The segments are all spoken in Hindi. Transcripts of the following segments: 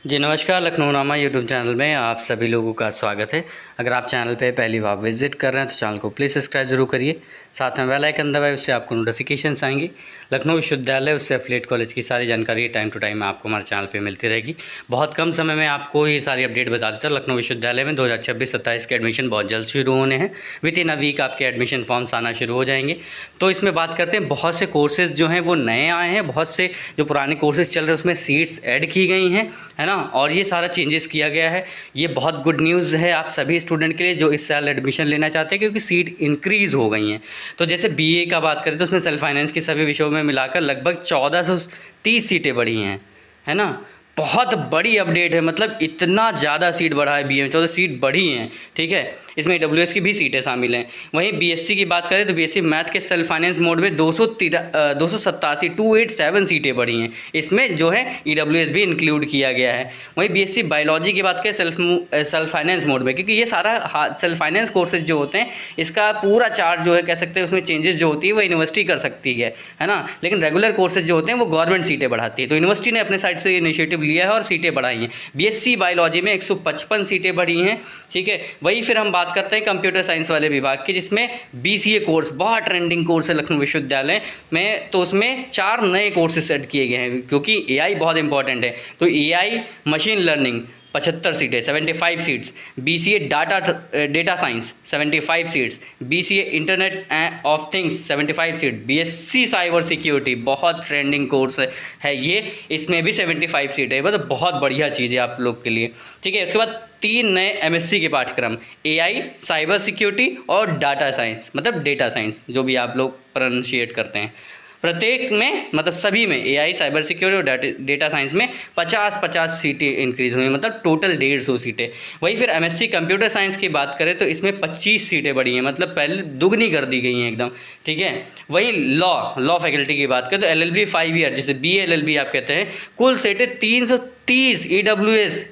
जी नमस्कार, लखनऊ नामा यूट्यूब चैनल में आप सभी लोगों का स्वागत है। अगर आप चैनल पे पहली बार विजिट कर रहे हैं तो चैनल को प्लीज़ सब्सक्राइब जरूर करिए। साथ में बेल आइकन दबाएं, उससे आपको नोटिफिकेशंस आएंगी। लखनऊ विश्वविद्यालय उससे एफिलिएट कॉलेज की सारी जानकारी टाइम टू टाइम आपको हमारे चैनल पे मिलती रहेगी। बहुत कम समय में आपको ये सारी अपडेट बता देता हूँ। लखनऊ विश्वविद्यालय में 2026-27 के एडमिशन बहुत जल्द शुरू होने हैं। विद इन अ वीक आपके एडमिशन फॉर्म्स आना शुरू हो जाएंगे। तो इसमें बात करते हैं, बहुत से कोर्सेज़ जो हैं वो नए आए हैं, बहुत से जो पुराने कोर्सेज़ चल रहे हैं उसमें सीट्स ऐड की गई हैं, है ना। और ये सारा चेंजेस किया गया है। ये बहुत गुड न्यूज़ है आप सभी स्टूडेंट के लिए जो इस साल एडमिशन लेना चाहते हैं, क्योंकि सीट इंक्रीज़ हो गई हैं। तो जैसे बीए का बात करें तो उसमें सेल्फ फाइनेंस के सभी विषयों में मिलाकर लगभग 1430 सीटें बढ़ी हैं, है ना। बहुत बड़ी अपडेट है, मतलब इतना ज़्यादा सीट बढ़ा है बीए में, 14 सीट बढ़ी हैं, ठीक है। इसमें ईडब्ल्यूएस की भी सीटें शामिल हैं। वहीं बीएससी की बात करें तो बीएससी मैथ के सेल्फ फाइनेंस मोड में 287 सीटें बढ़ी हैं। इसमें जो है ईडब्ल्यूएस भी इंक्लूड किया गया है। वहीं बीएससी बायोलॉजी की बात करें सेल्फ फाइनेंस मोड में, क्योंकि ये सारा सेल्फ फाइनेंस कोर्सेज जो होते हैं इसका पूरा चार्ज जो है कह सकते हैं उसमें चेंजेस जो होती है वो यूनिवर्सिटी कर सकती है ना। लेकिन रेगुलर कोर्सेज जो होते हैं वो गवर्नमेंट सीटें बढ़ाती है। तो यूनिवर्सिटी ने अपने साइड से इनिशिएटिव लिया है और सीटें बढ़ाई हैं। बीएससी बायोलॉजी में 155 सीटें बढ़ी हैं, ठीक है। वही फिर हम बात करते हैं कंप्यूटर साइंस वाले विभाग की, जिसमें बीसीए कोर्स बहुत ट्रेंडिंग कोर्स है लखनऊ विश्वविद्यालय में। तो उसमें 4 नए कोर्सेज ऐड किए गए हैं, क्योंकि एआई बहुत इंपॉर्टेंट है। तो एआई मशीन लर्निंग 75 सीटें, 75 seats. BCA data science 75 seats. BCA internet of things 75 seat. BSc cyber security बहुत ट्रेंडिंग कोर्स है ये, इसमें भी 75 सीट है। मतलब बहुत बढ़िया चीज़ है आप लोग के लिए, ठीक है। उसके बाद 3 नए एमएससी के पाठ्यक्रम, एआई, साइबर सिक्योरिटी और डाटा साइंस, मतलब डेटा साइंस जो भी आप लोग प्रोनाउंशिएट करते हैं। प्रत्येक में मतलब सभी में एआई, साइबर सिक्योरिटी और डेटा साइंस में 50-50 सीटें इंक्रीज़ हुई, मतलब टोटल 150 सीटें। वही फिर एमएससी कंप्यूटर साइंस की बात करें तो इसमें 25 सीटें बढ़ी हैं, मतलब पहले दुगनी कर दी गई हैं एकदम, ठीक है। वही लॉ फैकल्टी की बात करें तो एलएलबी 5 ईयर जिसे बीएलएलबी आप कहते हैं, कुल सीटें 330। ईडब्ल्यूएस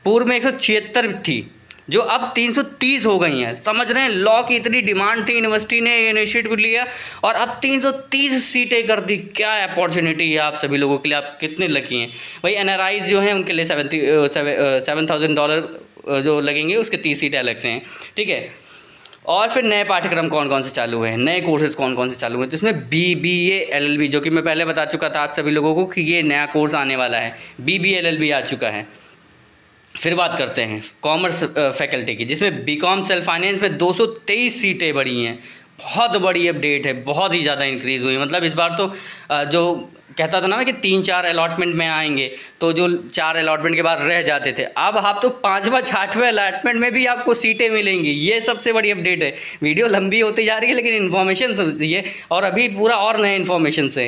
पूर्व में 176 थी, जो अब 330 हो गई हैं। समझ रहे हैं, लॉ की इतनी डिमांड थी, यूनिवर्सिटी ने इनिशिएटिव लिया और अब 330 सीटें कर दी। क्या अपॉर्चुनिटी है आप सभी लोगों के लिए, आप कितने लकी हैं। वही एनआरआईज जो हैं उनके लिए $7,000 जो लगेंगे, उसके 30 सीटें अलग से हैं, ठीक है। और फिर नए पाठ्यक्रम कौन कौन से चालू हैं, नए कोर्सेज कौन कौन से चालू हैं, तो इसमें बीबीए एलएलबी, जो कि मैं पहले बता चुका था आप सभी लोगों को कि ये नया कोर्स आने वाला है, बीबीए एलएलबी आ चुका है। फिर बात करते हैं कॉमर्स फैकल्टी की, जिसमें बीकॉम सेल्फ फाइनेंस में 223 सीटें बढ़ी हैं। बहुत बड़ी अपडेट है, बहुत ही ज़्यादा इंक्रीज़ हुई। मतलब इस बार तो जो कहता था ना कि 3-4 अलॉटमेंट में आएंगे, तो जो 4 अलॉटमेंट के बाद रह जाते थे, अब आप तो 5वां-6वां अलॉटमेंट में भी आपको सीटें मिलेंगी। ये सबसे बड़ी अपडेट है। वीडियो लंबी होती जा रही है लेकिन इन्फॉर्मेशन समझिए, और अभी पूरा और नए इन्फॉर्मेशन से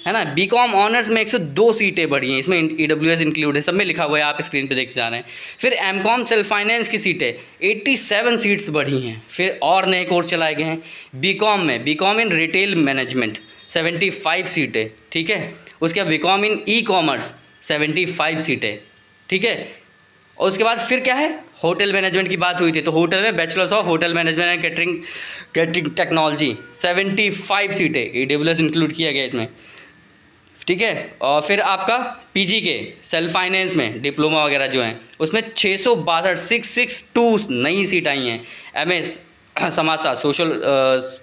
है ना। बीकॉम ऑनर्स में 102 सीटें बढ़ी हैं, इसमें ईडब्ल्यूएस इंक्लूड है, सब में लिखा हुआ है, आप स्क्रीन पे देख जा रहे हैं। फिर एमकॉम सेल्फ फाइनेंस की सीटें 87 सीट्स बढ़ी हैं। फिर और नए कोर्स चलाए गए हैं बीकॉम में, बीकॉम इन रिटेल मैनेजमेंट 75 सीटें, ठीक है। उसके बाद बीकॉम इन ई कॉमर्स 75 सीटें, ठीक है। और उसके बाद फिर क्या है, होटल मैनेजमेंट की बात हुई थी, तो होटल में bachelors of hotel management and catering technology 75 सीटें, ईडब्ल्यूएस इंक्लूड किया गया इसमें, ठीक है। और फिर आपका पीजी के सेल्फ फाइनेंस में डिप्लोमा वगैरह जो हैं उसमें 662 नई सीट आई हैं। एमएस समाजशास्त्र,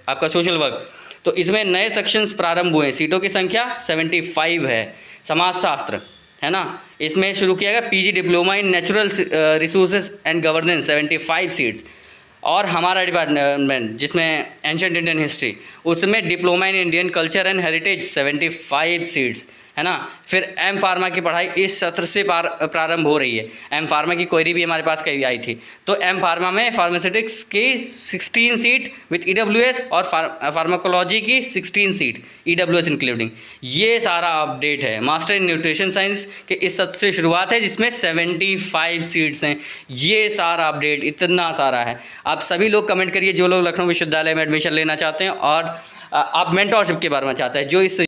आपका सोशल वर्क, तो इसमें नए सेक्शंस प्रारंभ हुए हैं। सीटों की संख्या 75 है। समाजशास्त्र है ना, इसमें शुरू किया गया PG diploma in natural resources and governance 75 seats. और हमारा डिपार्टमेंट जिसमें एंशिएंट इंडियन हिस्ट्री, उसमें diploma in Indian culture and heritage 75 seats, है ना। फिर एम फार्मा की पढ़ाई इस सत्र से प्रारंभ हो रही है। एम फार्मा की क्वेरी भी हमारे पास कई आई थी, तो एम फार्मा में फार्मास्यूटिक्स की 16 सीट विथ ईडब्ल्यूएस और फार्माकोलॉजी की 16 सीट ईडब्ल्यूएस इंक्लूडिंग। ये सारा अपडेट है। मास्टर इन न्यूट्रिशन साइंस के इस सत्र से शुरुआत है, जिसमें 75 सीट्स हैं। ये सारा अपडेट इतना सारा है। आप सभी लोग कमेंट करिए जो लोग लखनऊ विश्वविद्यालय में एडमिशन लेना चाहते हैं और आप मेंटोरशिप के बारे में चाहते हैं, जो इस